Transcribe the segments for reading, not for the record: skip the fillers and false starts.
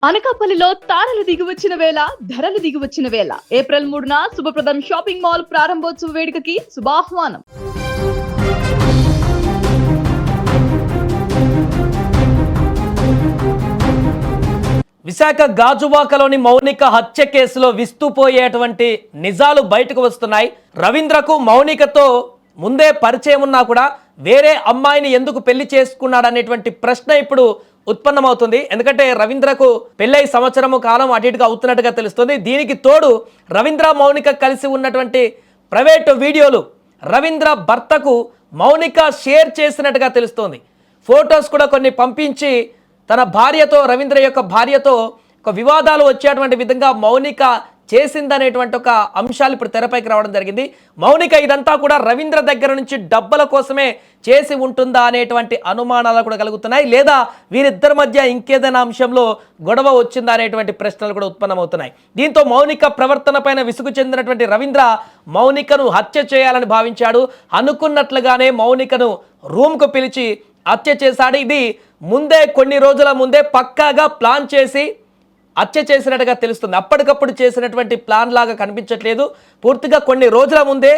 అనకాపల్లిలో తారలు దిగివచ్చిన వేళ ధరలు దిగివచ్చిన వేళ ఏప్రిల్ 3న శుభప్రదం షాపింగ్ మాల్ ప్రారంభోత్సవ వేడుకకి శుభాహ్వానం. విశాఖ గాజువాకలోని మౌనిక హత్య కేసులో విస్తుపోయేటువంటి నిజాలు బయటకు వస్తున్నాయి. రవీంద్రకు మౌనికతో ముందే పరిచయం ఉన్నా కూడా వేరే అమ్మాయిని ఎందుకు పెళ్లి చేసుకున్నాడనేటువంటి ప్రశ్న ఇప్పుడు ఉత్పన్నమవుతుంది. ఎందుకంటే రవీంద్రకు పెళ్ళై సంవత్సరము కాలం అటు ఇటుగా అవుతున్నట్టుగా తెలుస్తుంది. దీనికి తోడు రవీంద్ర మౌనిక కలిసి ఉన్నటువంటి ప్రైవేటు వీడియోలు రవీంద్ర భర్తకు మౌనిక షేర్ చేసినట్టుగా తెలుస్తోంది. ఫొటోస్ కూడా కొన్ని పంపించి తన భార్యతో, రవీంద్ర యొక్క భార్యతో ఒక వివాదాలు వచ్చేటువంటి విధంగా మౌనిక చేసిందనేటువంటి ఒక అంశాలు ఇప్పుడు తెరపైకి రావడం జరిగింది. మౌనిక ఇదంతా కూడా రవీంద్ర దగ్గర నుంచి డబ్బుల కోసమే చేసి ఉంటుందా అనేటువంటి అనుమానాలు కూడా కలుగుతున్నాయి. లేదా వీరిద్దరి మధ్య ఇంకేదైనా అంశంలో గొడవ వచ్చిందా అనేటువంటి ప్రశ్నలు కూడా ఉత్పన్నమవుతున్నాయి. దీంతో మౌనిక ప్రవర్తన పైన విసుగు చెందినటువంటి రవీంద్ర మౌనికను హత్య చేయాలని భావించాడు. అనుకున్నట్లుగానే మౌనికను రూమ్కు పిలిచి హత్య చేశాడు. ఇది ముందే కొన్ని రోజుల ముందే పక్కాగా ప్లాన్ చేసి హత్య చేసినట్టుగా తెలుస్తుంది. అప్పటికప్పుడు చేసినటువంటి ప్లాన్ లాగా కనిపించట్లేదు. పూర్తిగా కొన్ని రోజుల ముందే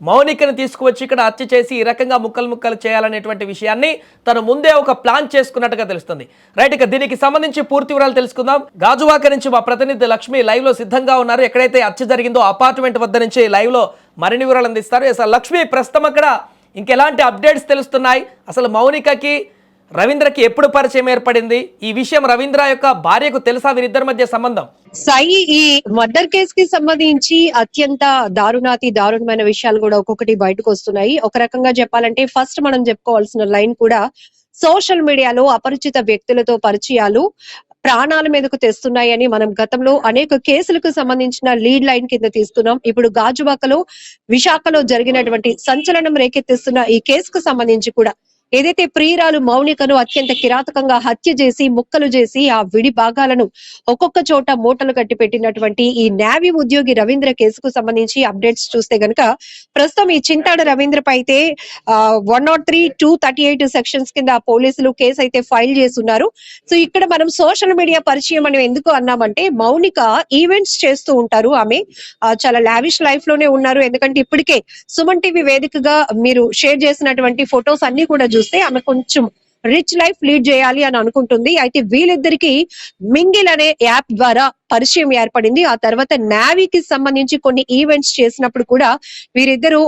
మౌనికను తీసుకువచ్చి ఇక్కడ హత్య చేసి ఈ రకంగా ముక్కలు చేయాలనేటువంటి విషయాన్ని తను ముందే ఒక ప్లాన్ చేసుకున్నట్టుగా తెలుస్తుంది. రైట్, ఇక దీనికి సంబంధించి పూర్తి వివరాలు తెలుసుకుందాం. గాజువాక నుంచి మా ప్రతినిధి లక్ష్మి లైవ్ లో సిద్ధంగా ఉన్నారు. ఎక్కడైతే హత్య జరిగిందో అపార్ట్మెంట్ వద్ద నుంచి లైవ్ లో మరిన్ని వివరాలు అందిస్తారు. అసలు లక్ష్మి, ప్రస్తుతం అక్కడ ఇంకెలాంటి అప్డేట్స్ తెలుస్తున్నాయి? అసలు మౌనికకి రవీంద్రకి ఎప్పుడు పరిచయం ఏర్పడింది? ఈ విషయం రవీంద్ర యొక్క భార్యకు తెలుసా? వీరిద్దరి మధ్య సంబంధం సాయి, ఈ మర్డర్ కేసు కి సంబంధించి అత్యంత దారుణమైన విషయాలు కూడా ఒక్కొక్కటి బయటకు వస్తున్నాయి. ఒక రకంగా చెప్పాలంటే ఫస్ట్ మనం చెప్పుకోవాల్సిన లైన్ కూడా సోషల్ మీడియాలో అపరిచిత వ్యక్తులతో పరిచయాలు ప్రాణాల మీదకు తెస్తున్నాయని మనం గతంలో అనేక కేసులకు సంబంధించిన లీడ్ లైన్ కింద తీసుకున్నాం. ఇప్పుడు గాజువాకలో, విశాఖలో జరిగినటువంటి సంచలనం రేకెత్తిస్తున్న ఈ కేసుకు సంబంధించి కూడా ఏదైతే ప్రియురాలు మౌనికను అత్యంత కిరాతకంగా హత్య చేసి ముక్కలు చేసి ఆ విడి భాగాలను ఒక్కొక్క చోట మూటలు కట్టి పెట్టినటువంటి ఈ నేవీ ఉద్యోగి రవీంద్ర కేసుకు సంబంధించి అప్డేట్స్ చూస్తే గనుక ప్రస్తుతం ఈ చింతాడ రవీంద్రపై అయితే 103, 238 సెక్షన్స్ కింద పోలీసులు కేసు అయితే ఫైల్ చేస్తున్నారు. సో ఇక్కడ మనం సోషల్ మీడియా పరిచయం అని ఎందుకు అన్నామంటే, మౌనిక ఈవెంట్స్ చేస్తూ ఉంటారు. ఆమె చాలా లావిష్ లైఫ్ లోనే ఉన్నారు. ఎందుకంటే ఇప్పటికే సుమన్ టీవీ వేదికగా మీరు షేర్ చేసినటువంటి ఫొటోస్ అన్ని కూడా చూస్తే ఆమె కొంచెం రిచ్ లైఫ్ లీడ్ చేయాలి అని అనుకుంటుంది. అయితే వీళ్ళిద్దరికి మింగిల్ అనే యాప్ ద్వారా పరిచయం ఏర్పడింది. ఆ తర్వాత నావీకి సంబంధించి కొన్ని ఈవెంట్స్ చేసినప్పుడు కూడా వీరిద్దరు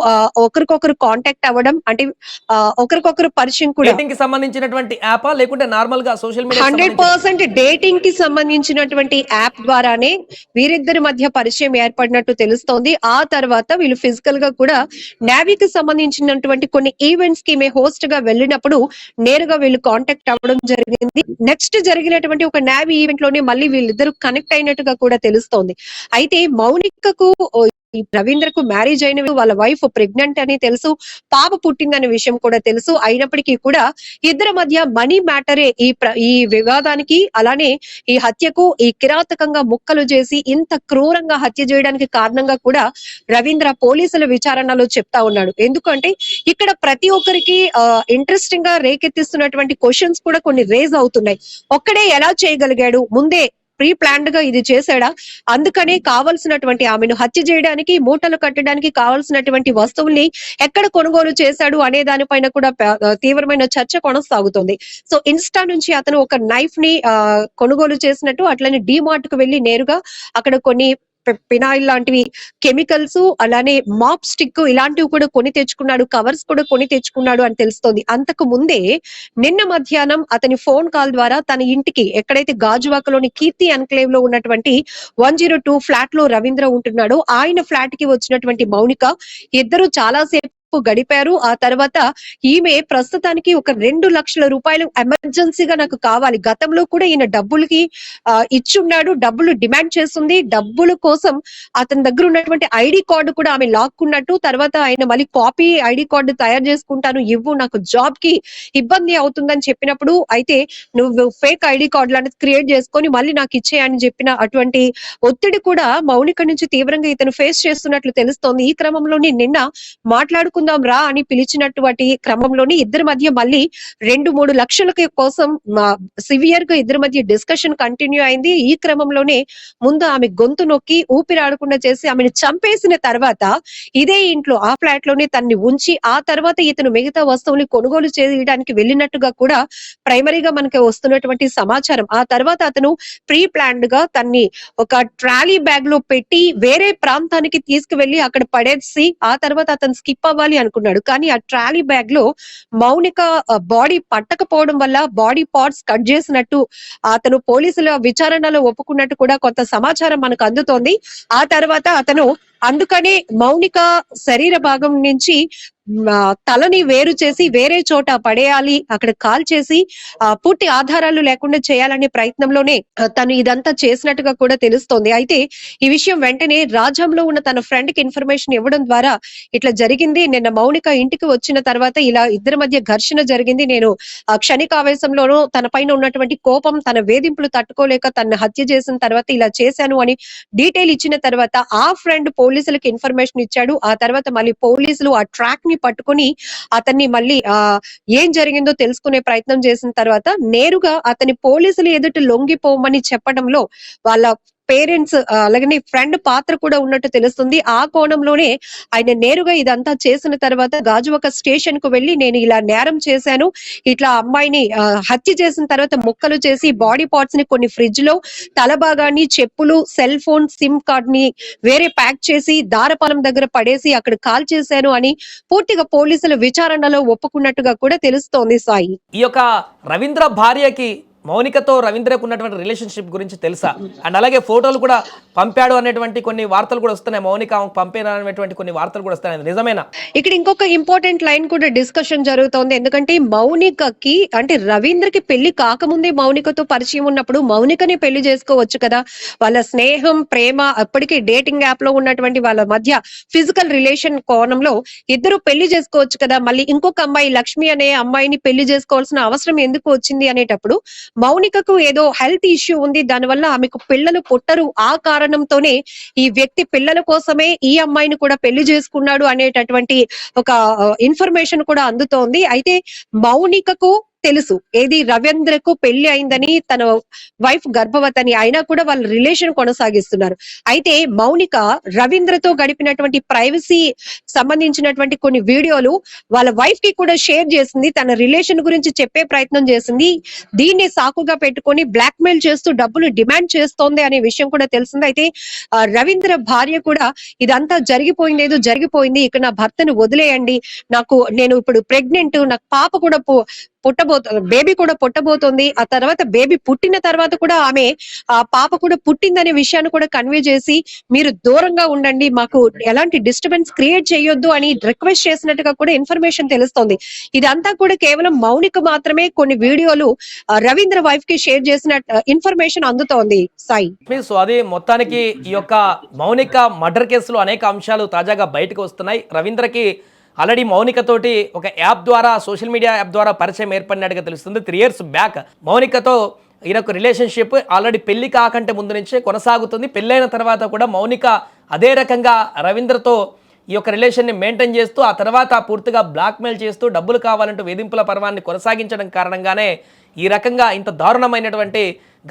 ఒకరికొకరు కాంటాక్ట్ అవ్వడం, అంటే ఒకరికొకరు పరిచయం కూడా సంబంధించినటువంటి యాప్ లేకుంటే నార్మల్ గా సోషల్ మీడియా 100% డేటింగ్ కి సంబంధించినటువంటి యాప్ ద్వారానే వీరిద్దరి మధ్య పరిచయం ఏర్పడినట్టు తెలుస్తోంది. ఆ తర్వాత వీళ్ళు ఫిజికల్ గా కూడా నావీకి సంబంధించినటువంటి కొన్ని ఈవెంట్స్ కి హోస్ట్ గా వెళ్ళినప్పుడు నేరుగా వీళ్ళు కాంటాక్ట్ అవ్వడం జరిగింది. నెక్స్ట్ జరిగినటువంటి ఒక నావీ ఈవెంట్ లోనే మళ్ళీ వీళ్ళిద్దరు కనెక్ట్ అయినట్టుగా కూడా తెలుస్తోంది. అయితే మౌనికకు రవీంద్రకు మ్యారేజ్ అయిన వాళ్ళ వైఫ్ ప్రెగ్నెంట్ అని తెలుసు, పాప పుట్టిందనే విషయం కూడా తెలుసు. అయినప్పటికీ కూడా ఇద్దరి మధ్య మనీ మ్యాటరే ఈ వివాదానికి, అలానే ఈ హత్యకు, ఈ కిరాతకంగా ముక్కలు చేసి ఇంత క్రూరంగా హత్య చేయడానికి కారణంగా కూడా రవీంద్ర పోలీసుల విచారణలో చెప్తా ఉన్నాడు. ఎందుకంటే ఇక్కడ ప్రతి ఒక్కరికి ఇంట్రెస్టింగ్ గా రేకెత్తిస్తున్నటువంటి క్వశ్చన్స్ కూడా కొన్ని రేజ్ అవుతున్నాయి. ఒక్కడే ఎలా చేయగలిగాడు? ముందే ప్రీ ప్లాన్డ్ గా ఇది చేశాడా? అందుకనే కావలసినటువంటి ఆమెను హత్య చేయడానికి, మూటలు కట్టడానికి కావలసినటువంటి వస్తువుల్ని ఎక్కడ కొనుగోలు చేశాడు అనే దానిపైన కూడా తీవ్రమైన చర్చ కొనసాగుతుంది. సో ఇన్స్టా నుంచి అతను ఒక నైఫ్ ని కొనుగోలు చేసినట్టు, అట్లనే డిమార్ట్ కు వెళ్లి నేరుగా అక్కడ కొన్ని పినాయిల్ లాంటివి, కెమికల్స్, అలానే మాప్ స్టిక్ ఇలాంటివి కూడా కొని తెచ్చుకున్నాడు, కవర్స్ కూడా కొని తెచ్చుకున్నాడు అని తెలుస్తోంది. అంతకు ముందే నిన్న మధ్యాహ్నం అతని ఫోన్ కాల్ ద్వారా తన ఇంటికి, ఎక్కడైతే గాజువాకలోని కీర్తి ఎన్క్లేవ్ లో ఉన్నటువంటి 102 ఫ్లాట్ లో రవీంద్ర ఉంటున్నాడు, ఆయన ఫ్లాట్ కి వచ్చినటువంటి మౌనిక ఇద్దరు చాలాసేపు గడిపారు. ఆ తర్వాత ఈమె ప్రస్తుతానికి ఒక 2 లక్షల రూపాయలు ఎమర్జెన్సీగా నాకు కావాలి, గతంలో కూడా ఈయన డబ్బులకి ఇచ్చున్నాడు, డబ్బులు డిమాండ్ చేస్తుంది, డబ్బుల కోసం అతని దగ్గర ఉన్నటువంటి ఐడి కార్డు కూడా ఆమె లాక్కున్నట్టు, తర్వాత ఆయన మళ్ళీ కాపీ ఐడి కార్డు తయారు చేసుకుంటాను, ఇవ్వు, నాకు జాబ్ కి ఇబ్బంది అవుతుందని చెప్పినప్పుడు, అయితే నువ్వు ఫేక్ ఐడి కార్డు లాంటిది క్రియేట్ చేసుకొని మళ్ళీ నాకు ఇచ్చేయని చెప్పిన అటువంటి ఒత్తిడి కూడా మౌనిక నుంచి తీవ్రంగా ఇతను ఫేస్ చేస్తున్నట్లు తెలుస్తోంది. ఈ క్రమంలోనే నిన్న మాట్లాడుకున్న చేసుకుందాం రా అని పిలిచినటువంటి క్రమంలోని ఇద్దరి మధ్య మళ్ళీ 2-3 లక్షలకి కోసం సివియర్ గా ఇద్దరి మధ్య డిస్కషన్ కంటిన్యూ అయింది. ఈ క్రమంలోనే ముందు ఆమె గొంతు నొక్కి ఊపిరాడకుండా చేసి ఆమెను చంపేసిన తర్వాత ఇదే ఇంట్లో ఆ ఫ్లాట్ లోనే తన్ని ఉంచి ఆ తర్వాత ఇతను మిగతా వస్తువుల్ని కొనుగోలు చేయడానికి వెళ్ళినట్టుగా కూడా ప్రైమరీగా మనకి వస్తున్నటువంటి సమాచారం. ఆ తర్వాత అతను ప్రీ ప్లాన్డ్ గా తన్ని ఒక ట్రాలీ బ్యాగ్ లో పెట్టి వేరే ప్రాంతానికి తీసుకువెళ్లి అక్కడ పడేసి ఆ తర్వాత అతను స్కిప్ అవ్వాలి అనుకున్నాడు. కానీ ఆ ట్రాలీ బ్యాగ్ లో మౌనిక బాడీ పట్టకపోవడం వల్ల బాడీ పార్ట్స్ కట్ చేసినట్టు అతను పోలీసుల విచారణలో ఒప్పుకున్నట్టు కూడా కొంత సమాచారం మనకు అందుతోంది. ఆ తర్వాత అతను అందుకనే మౌనిక శరీర భాగం నుంచి తలని వేరు చేసి వేరే చోట పడేయాలి, అక్కడ కాల్ చేసి పూర్తి ఆధారాలు లేకుండా చేయాలనే ప్రయత్నంలోనే తను ఇదంతా చేసినట్టుగా కూడా తెలుస్తోంది. అయితే ఈ విషయం వెంటనే రాజ్యంలో ఉన్న తన ఫ్రెండ్ కి ఇన్ఫర్మేషన్ ఇవ్వడం ద్వారా ఇట్లా జరిగింది, నిన్న మౌనిక ఇంటికి వచ్చిన తర్వాత ఇలా ఇద్దరి మధ్య ఘర్షణ జరిగింది, నేను క్షణికావేశంలోనూ తన పైన ఉన్నటువంటి కోపం తన వేధింపులు తట్టుకోలేక తన హత్య చేసిన తర్వాత ఇలా చేశాను అని డీటెయిల్ ఇచ్చిన తర్వాత ఆ ఫ్రెండ్ పోలీసులకు ఇన్ఫర్మేషన్ ఇచ్చాడు. ఆ తర్వాత మళ్ళీ పోలీసులు ఆ ట్రాక్ ని పట్టుకుని అతన్ని మళ్ళీ ఏం జరిగిందో తెలుసుకునే ప్రయత్నం చేసిన తర్వాత నేరుగా అతని పోలీసులు ఎదుట లొంగిపోమని చెప్పడంలో వాళ్ళ పేరెంట్స్ అలాగే ఫ్రెండ్ పాత్ర కూడా ఉన్నట్టు తెలుస్తుంది. ఆ కోణంలోనే ఆయన నేరుగా ఇదంతా చేసిన తర్వాత గాజువాక స్టేషన్ కు వెళ్లి నేను ఇలా నేరం చేశాను, ఇట్లా అమ్మాయిని హత్య చేసిన తర్వాత ముక్కలు చేసి బాడీ పార్ట్స్ ని కొన్ని ఫ్రిడ్జ్ లో తల భాగాన్ని, చెప్పులు, సెల్ ఫోన్, సిమ్ కార్డ్ ని వేరే ప్యాక్ చేసి దారపాలెం దగ్గర పడేసి అక్కడ కాల్ చేశాను అని పూర్తిగా పోలీసుల విచారణలో ఒప్పుకున్నట్టుగా కూడా తెలుస్తోంది సాయి. ఈ యొక్క రవీంద్ర భార్యకి మౌనికతో రవీంద్రకు ఉన్నటువంటి రిలేషన్షిప్ గురించి తెలుసా? అండ్ అలాగే ఫోటోలు కూడా పంపాడు అనేటువంటి కొన్ని వార్తలు కూడా వస్తున్నాయి, మౌనిక పంపేనటువంటి కొన్ని వార్తలు కూడా వస్తున్నాయి, నిజమేనా? ఇక్కడ ఇంకొక ఇంపార్టెంట్ లైన్ కూడా డిస్కషన్ జరుగుతోంది. ఎందుకంటే మౌనికకి అంటే రవీంద్రకి పెళ్లి కాకముందే మౌనికతో పరిచయం ఉన్నప్పుడు మౌనికని పెళ్లి చేసుకోవచ్చు కదా. వాళ్ళ స్నేహం, ప్రేమ, అప్పటికే డేటింగ్ యాప్ లో ఉన్నటువంటి వాళ్ళ మధ్య ఫిజికల్ రిలేషన్ కోణంలో ఇద్దరు పెళ్లి చేసుకోవచ్చు కదా. మళ్ళీ ఇంకొక అమ్మాయి లక్ష్మి అనే అమ్మాయిని పెళ్లి చేసుకోవాల్సిన అవసరం ఎందుకు వచ్చింది అనేటప్పుడు మౌనికకు ఏదో హెల్త్ ఇష్యూ ఉంది, దానివల్ల ఆమెకు పిల్లలు పుట్టరు, ఆ కారణంతోనే ఈ వ్యక్తి పిల్లల కోసమే ఈ అమ్మాయిని కూడా పెళ్లి చేసుకున్నాడు అనేటటువంటి ఒక ఇన్ఫర్మేషన్ కూడా అందుతోంది. అయితే మౌనికకు తెలుసు ఏది రవీంద్రకు పెళ్లి అయిందని, తన వైఫ్ గర్భవతిని, అయినా కూడా వాళ్ళ రిలేషన్ కొనసాగిస్తున్నారు. అయితే మౌనిక రవీంద్రతో గడిపినటువంటి ప్రైవసీ సంబంధించినటువంటి కొన్ని వీడియోలు వాళ్ళ వైఫ్ కి కూడా షేర్ చేసింది, తన రిలేషన్ గురించి చెప్పే ప్రయత్నం చేసింది. దీన్ని సాకుగా పెట్టుకొని బ్లాక్ మెయిల్ చేస్తూ డబ్బులు డిమాండ్ చేస్తోంది అనే విషయం కూడా తెలిసింది. అయితే రవీంద్ర భార్య కూడా ఇదంతా జరిగిపోయింది, ఏదో జరిగిపోయింది, ఇక నా భర్తను వదిలేయండి, నేను ఇప్పుడు ప్రెగ్నెంట్, నాకు పాప కూడా బేబీ కూడా పుట్టబోతోంది, ఆ తర్వాత బేబీ పుట్టిన తర్వాత కూడా ఆమె ఆ పాప కూడా పుట్టిందనే విషయాన్ని కూడా కన్వే చేసి మీరు దూరంగా ఉండండి, మాకు ఎలాంటి డిస్టర్బెన్స్ క్రియేట్ చేయొద్దు అని రిక్వెస్ట్ చేసినట్టుగా కూడా ఇన్ఫర్మేషన్ తెలుస్తోంది. ఇదంతా కూడా కేవలం మౌనిక మాత్రమే కొన్ని వీడియోలు రవీంద్ర వైఫ్ కి షేర్ చేసిన ఇన్ఫర్మేషన్ అందుతోంది సాయి. సో అది మొత్తానికి ఈ యొక్క మౌనిక మర్డర్ కేసులో అనేక అంశాలు తాజాగా బయటకు వస్తున్నాయి. రవీంద్రకి ఆల్రెడీ మౌనికతోటి ఒక యాప్ ద్వారా, సోషల్ మీడియా యాప్ ద్వారా పరిచయం ఏర్పడినట్టుగా తెలుస్తుంది. 3 years బ్యాక్ మౌనికతో ఈయనకు రిలేషన్షిప్ ఆల్రెడీ పెళ్లి కాకంటే ముందు నుంచే కొనసాగుతుంది. పెళ్ళైన తర్వాత కూడా మౌనిక అదే రకంగా రవీంద్రతో ఈ యొక్క రిలేషన్ని మెయింటైన్ చేస్తూ ఆ తర్వాత పూర్తిగా బ్లాక్మెయిల్ చేస్తూ డబ్బులు కావాలంటూ వేధింపుల పర్వాన్ని కొనసాగించడం కారణంగానే ఈ రకంగా ఇంత దారుణమైనటువంటి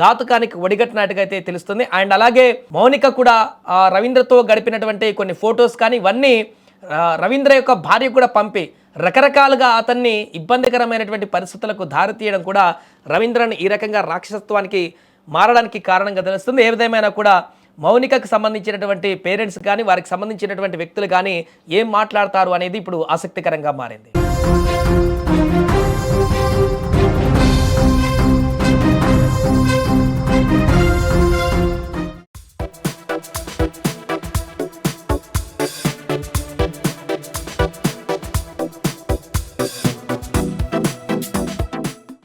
ఘాతుకానికి ఒడిగట్టినట్టుగా అయితే తెలుస్తుంది. అండ్ అలాగే మౌనిక కూడా రవీంద్రతో గడిపినటువంటి కొన్ని ఫొటోస్ కానీ ఇవన్నీ రవీంద్ర యొక్క భార్య కూడా పంపి రకరకాలుగా అతన్ని ఇబ్బందికరమైనటువంటి పరిస్థితులకు దారితీయడం కూడా రవీంద్రని ఈ రకంగా రాక్షసత్వానికి మారడానికి కారణంగా తెలుస్తుంది. ఏ విధమైనా కూడా మౌనికకు సంబంధించినటువంటి పేరెంట్స్ కానీ వారికి సంబంధించినటువంటి వ్యక్తులు కానీ ఏం మాట్లాడతారు అనేది ఇప్పుడు ఆసక్తికరంగా మారింది.